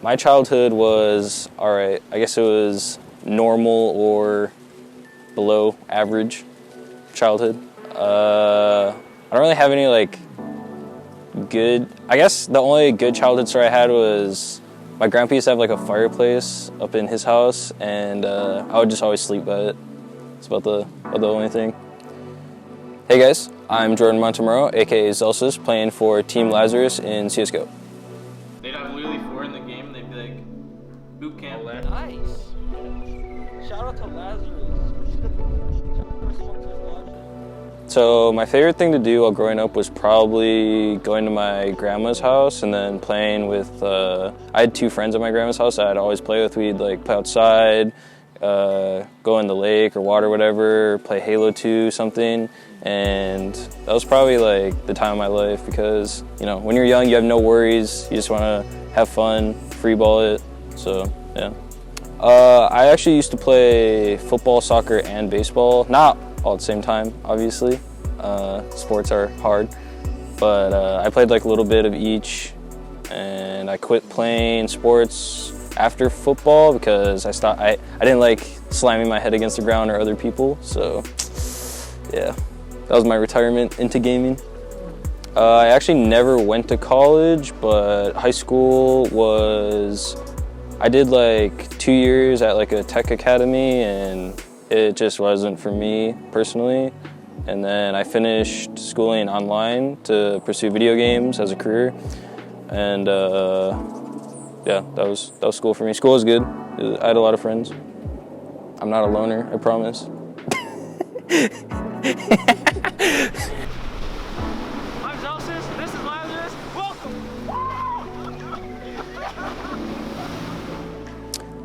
My childhood was all right. I guess it was normal or below average childhood. I don't really have any like good, I guess the only good childhood story I had was my grandpa used to have like a fireplace up in his house, and I would just always sleep by it. It's about the only thing. Hey guys, I'm Jordan Montemurro, aka Zellsis, playing for Team Lazarus in CSGO. They'd have literally 4 in the game and they'd be like, boot camp. Nice! Shout out to Lazarus. So my favorite thing to do while growing up was probably going to my grandma's house and then playing with, I had 2 friends at my grandma's house that I'd always play with. We'd like play outside, go in the lake or water, whatever, play Halo 2, something. And that was probably like the time of my life because, you know, when you're young, you have no worries. You just want to have fun, free ball it. So, yeah. I actually used to play football, soccer, and baseball. Not all at the same time, obviously. Sports are hard. But I played like a little bit of each. And I quit playing sports after football because I didn't like slamming my head against the ground or other people. So, yeah. That was my retirement into gaming. I actually never went to college, but high school was, I did like 2 years at like a tech academy and it just wasn't for me personally. And then I finished schooling online to pursue video games as a career. And yeah, that was school for me. School was good. I had a lot of friends. I'm not a loner, I promise. I'm Zellsis, this is Lazarus, welcome!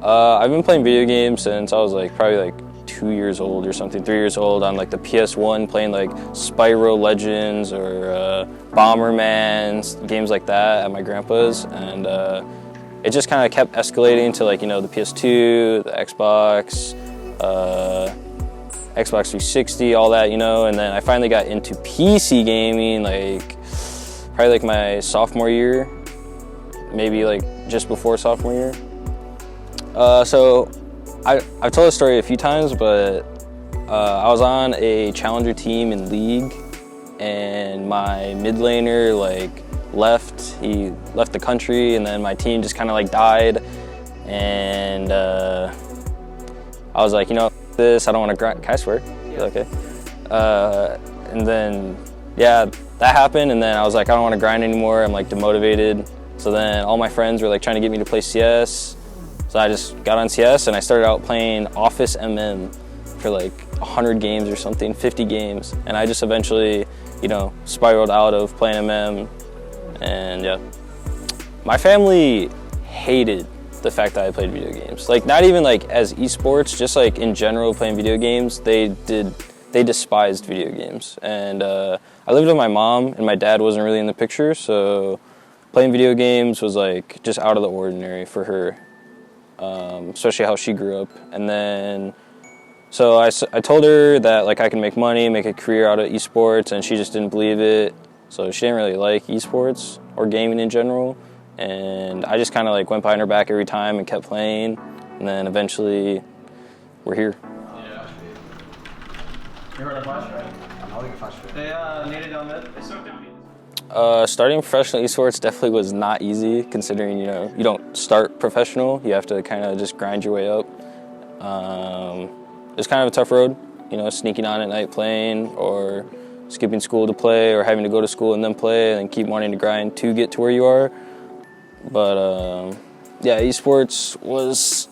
I've been playing video games since I was like probably like 2 years old or something, 3 years old on like the PS1, playing like Spyro Legends or Bomberman, games like that at my grandpa's. And it just kind of kept escalating to like, you know, the PS2, the Xbox, Xbox 360, all that, you know, and then I finally got into PC gaming like probably like my sophomore year, maybe like just before sophomore year. So I've told this story a few times, but I was on a challenger team in League and my mid laner like he left the country, and then my team just kind of like died, and I was like, you know, this, I don't want to grind. Can I swear? Yeah. Okay. And then, yeah, that happened, and then I was like, I don't want to grind anymore. I'm like demotivated. So then all my friends were like trying to get me to play CS. So I just got on CS and I started out playing Office MM for like 100 games or something, 50 games. And I just eventually, you know, spiraled out of playing MM. And yeah, my family hated the fact that I played video games. Like not even like as esports, just like in general playing video games, they despised video games. And I lived with my mom and my dad wasn't really in the picture, so playing video games was like just out of the ordinary for her, especially how she grew up. And then so I told her that like I can make money, make a career out of esports, and she just didn't believe it. So she didn't really like esports or gaming in general. And I just kind of like went behind her back every time and kept playing, and then eventually we're here. Yeah. You heard a flash right? I'll take a flash right. They needed on mid. They soaked down. Starting professional esports definitely was not easy, considering, you know, you don't start professional. You have to kind of just grind your way up. It's kind of a tough road, you know, sneaking on at night playing, or skipping school to play, or having to go to school and then play, and then keep wanting to grind to get to where you are. But yeah, esports was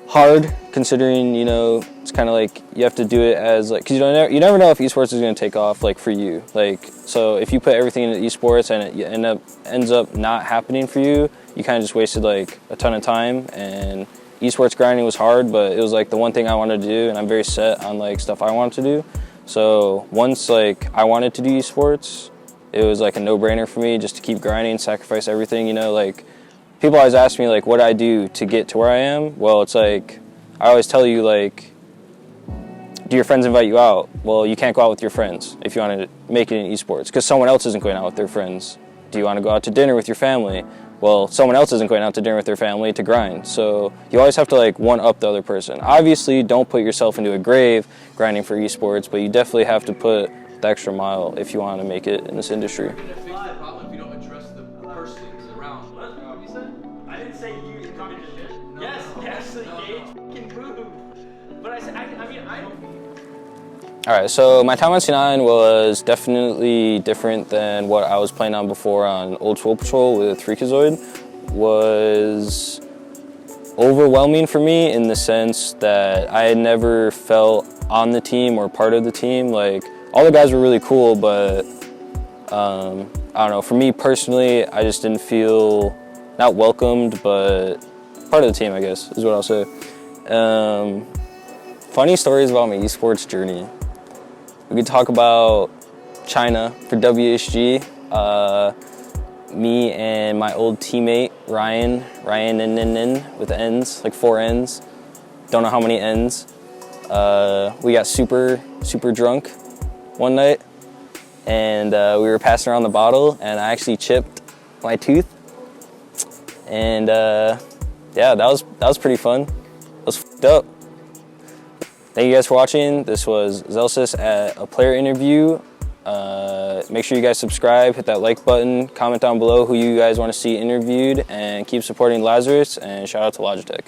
hard, considering, you know, it's kind of like you have to do it as like, because you never know if esports is going to take off like for you. Like, so if you put everything into esports and it ends up not happening for you, you kind of just wasted like a ton of time. And esports grinding was hard, but it was like the one thing I wanted to do, and I'm very set on like stuff I wanted to do. So once like I wanted to do esports, it was like a no-brainer for me just to keep grinding, sacrifice everything, you know, like people always ask me like what I do to get to where I am. Well, it's like, I always tell you like, do your friends invite you out? Well, you can't go out with your friends if you want to make it in esports because someone else isn't going out with their friends. Do you want to go out to dinner with your family? well, someone else isn't going out to dinner with their family to grind. So you always have to like one-up the other person. Obviously, don't put yourself into a grave grinding for esports, but you definitely have to put the extra mile if you want to make it in this industry. You're gonna fix the problem if you don't address the persons around. What you said? I didn't say you talking to shit. No, Yes, no, yes, no, engage, fucking move. But I said, I mean, I don't. All right, so my time on C9 was definitely different than what I was playing on before on Old Swole Patrol with Freakazoid. Was overwhelming for me in the sense that I had never felt on the team or part of the team. Like, all the guys were really cool, but I don't know, for me personally, I just didn't feel, not welcomed, but part of the team, I guess, is what I'll say. Funny stories about my esports journey. We could talk about China for WSG. Me and my old teammate, Ryan with N's, like 4 N's. Don't know how many N's. We got super drunk one night, and we were passing around the bottle, and I actually chipped my tooth. And yeah, that was pretty fun. It was fucked up. Thank you guys for watching. This was Zellsis at a player interview. Make sure you guys subscribe, hit that like button, comment down below who you guys want to see interviewed, and keep supporting Lazarus, and shout out to Logitech.